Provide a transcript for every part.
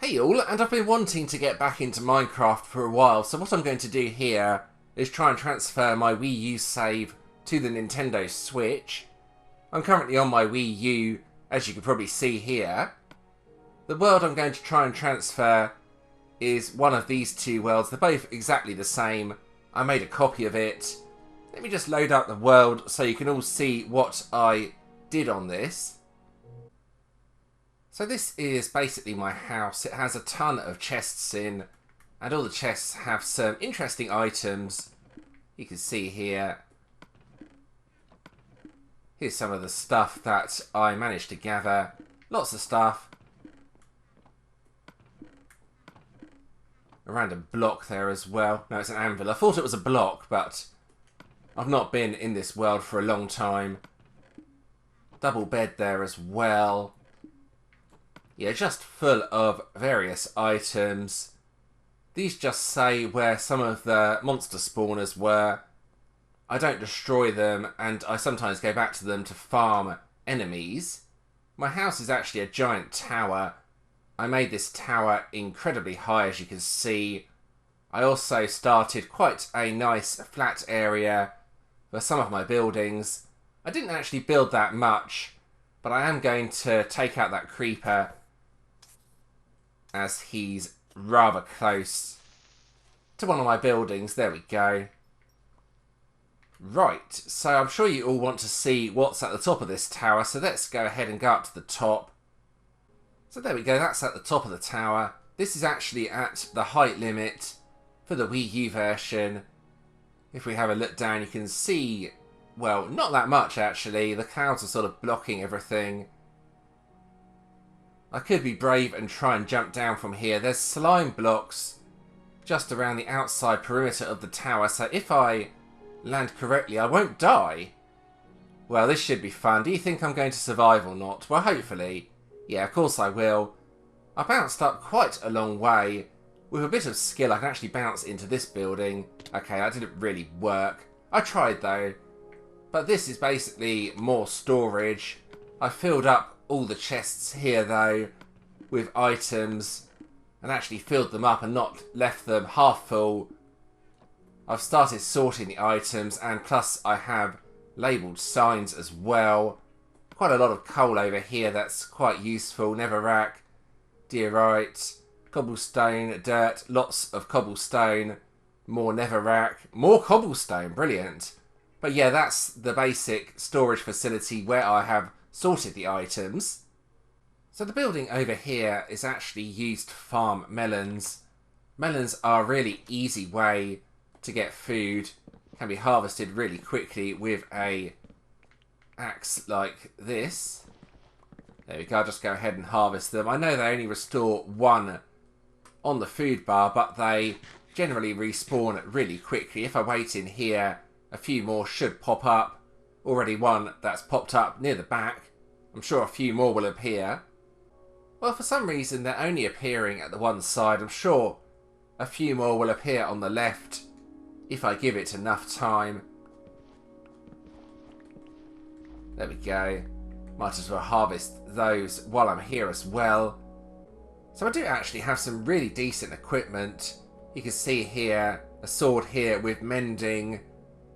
Hey all, and I've been wanting to get back into Minecraft for a while, so what I'm going to do here is try and transfer my Wii U save to the Nintendo Switch. I'm currently on my Wii U, as you can probably see here. The world I'm going to try and transfer is one of these two worlds. They're both exactly the same. I made a copy of it. Let me just load up the world so you can all see what I did on this. So this is basically my house. It has a ton of chests in, and all the chests have some interesting items. You can see here. Here's some of the stuff that I managed to gather. Lots of stuff. A random block there as well. No, it's an anvil. I thought it was a block, but I've not been in this world for a long time. Double bed there as well. Yeah, just full of various items. These just say where some of the monster spawners were. I don't destroy them, and I sometimes go back to them to farm enemies. My house is actually a giant tower. I made this tower incredibly high, as you can see. I also started quite a nice flat area for some of my buildings. I didn't actually build that much, but I am going to take out that creeper as he's rather close to one of my buildings. There we go. Right, so I'm sure you all want to see what's at the top of this tower, so let's go ahead and go up to the top. So there we go, that's at the top of the tower. This is actually at the height limit for the Wii U version. If we have a look down, you can see, well, not that much actually. The clouds are sort of blocking everything. I could be brave and try and jump down from here. There's slime blocks just around the outside perimeter of the tower, so if I land correctly, I won't die. Well, this should be fun. Do you think I'm going to survive or not? Well, hopefully. Yeah, of course I will. I bounced up quite a long way. With a bit of skill, I can actually bounce into this building. Okay, that didn't really work. I tried though. But this is basically more storage. I filled up all the chests here though with items and actually filled them up and not left them half full. I've started sorting the items, and plus I have labelled signs as well. Quite a lot of coal over here, that's quite useful. Netherrack, diorite, cobblestone, dirt, lots of cobblestone, more netherrack, more cobblestone, brilliant. But yeah, that's the basic storage facility where I have sorted the items. So the building over here is actually used to farm melons. Melons are a really easy way to get food. Can be harvested really quickly with a axe like this. There we go, I'll just go ahead and harvest them. I know they only restore one on the food bar, but they generally respawn really quickly. If I wait in here, a few more should pop up. Already one that's popped up near the back. I'm sure a few more will appear. Well, for some reason they're only appearing at the one side. I'm sure a few more will appear on the left if I give it enough time. There we go. Might as well harvest those while I'm here as well. So I do actually have some really decent equipment. You can see here a sword here with mending,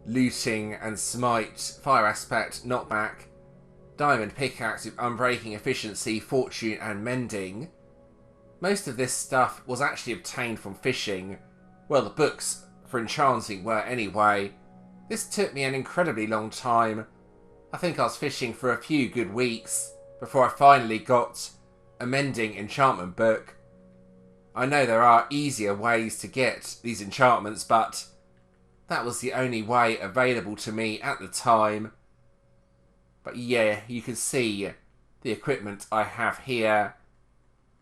looting and smite, fire aspect, knockback, diamond pickaxe with unbreaking efficiency, fortune and mending. Most of this stuff was actually obtained from fishing. Well, the books for enchanting were anyway. This took me an incredibly long time. I think I was fishing for a few good weeks before I finally got a mending enchantment book. I know there are easier ways to get these enchantments, but that was the only way available to me at the time. But yeah, you can see the equipment I have here.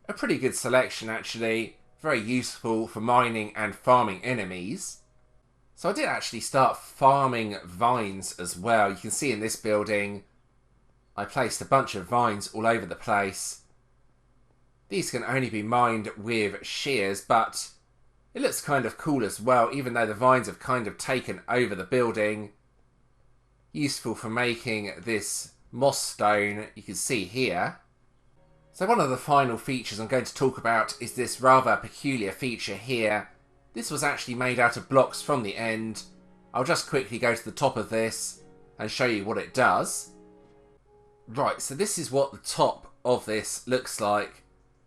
A pretty good selection actually. Very useful for mining and farming enemies. So I did actually start farming vines as well. You can see in this building, I placed a bunch of vines all over the place. These can only be mined with shears, but it looks kind of cool as well, even though the vines have kind of taken over the building. Useful for making this moss stone, you can see here. So one of the final features I'm going to talk about is this rather peculiar feature here. This was actually made out of blocks from the end. I'll just quickly go to the top of this and show you what it does. Right, so this is what the top of this looks like.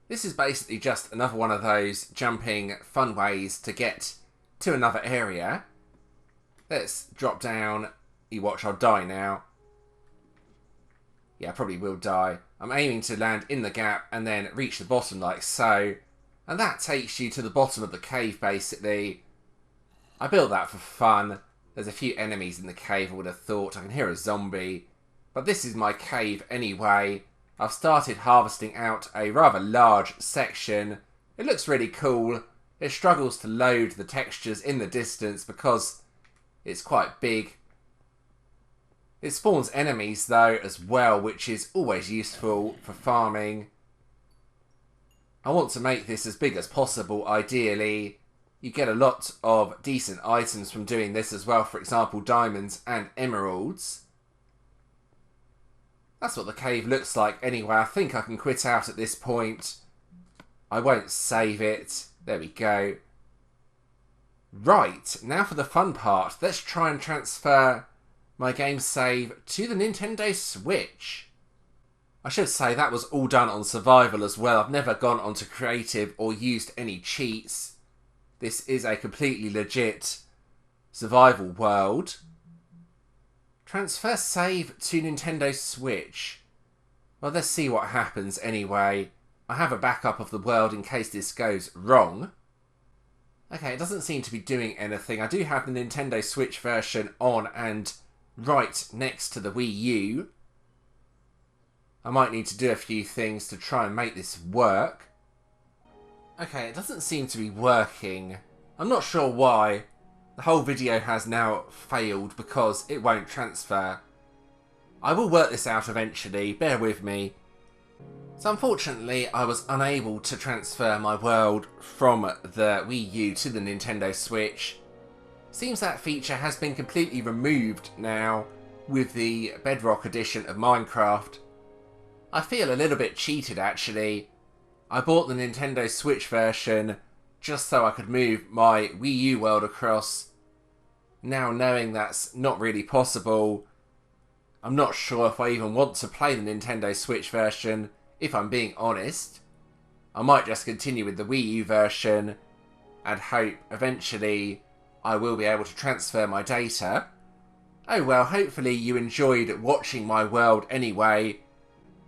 This is basically just another one of those jumping fun ways to get to another area. Let's drop down. You watch, I'll die now. Yeah, I probably will die. I'm aiming to land in the gap and then reach the bottom like so. And that takes you to the bottom of the cave, basically. I built that for fun. There's a few enemies in the cave, I would have thought. I can hear a zombie. But this is my cave anyway. I've started harvesting out a rather large section. It looks really cool. It struggles to load the textures in the distance because it's quite big. It spawns enemies though as well, which is always useful for farming. I want to make this as big as possible, ideally. You get a lot of decent items from doing this as well, for example diamonds and emeralds. That's what the cave looks like anyway. I think I can quit out at this point. I won't save it. There we go. Right, now for the fun part. Let's try and transfer my game save to the Nintendo Switch. I should say that was all done on survival as well. I've never gone onto creative or used any cheats. This is a completely legit survival world. Transfer save to Nintendo Switch. Well, let's see what happens anyway. I have a backup of the world in case this goes wrong. Okay, it doesn't seem to be doing anything. I do have the Nintendo Switch version on and right next to the Wii U. I might need to do a few things to try and make this work. Okay, it doesn't seem to be working. I'm not sure why. The whole video has now failed because it won't transfer. I will work this out eventually, bear with me. So unfortunately, I was unable to transfer my world from the Wii U to the Nintendo Switch. Seems that feature has been completely removed now with the Bedrock Edition of Minecraft. I feel a little bit cheated actually. I bought the Nintendo Switch version just so I could move my Wii U world across. Now knowing that's not really possible, I'm not sure if I even want to play the Nintendo Switch version, if I'm being honest. I might just continue with the Wii U version and hope eventually I will be able to transfer my data. Oh well, hopefully you enjoyed watching my world anyway.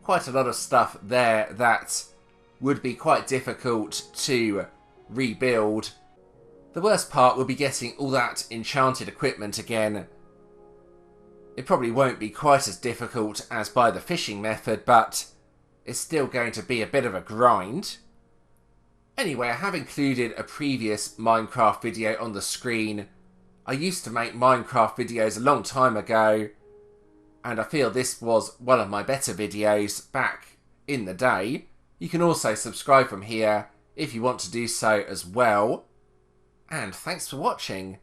Quite a lot of stuff there that would be quite difficult to rebuild. The worst part will be getting all that enchanted equipment again. It probably won't be quite as difficult as by the fishing method, but it's still going to be a bit of a grind. Anyway, I have included a previous Minecraft video on the screen. I used to make Minecraft videos a long time ago, and I feel this was one of my better videos back in the day. You can also subscribe from here if you want to do so as well. And thanks for watching.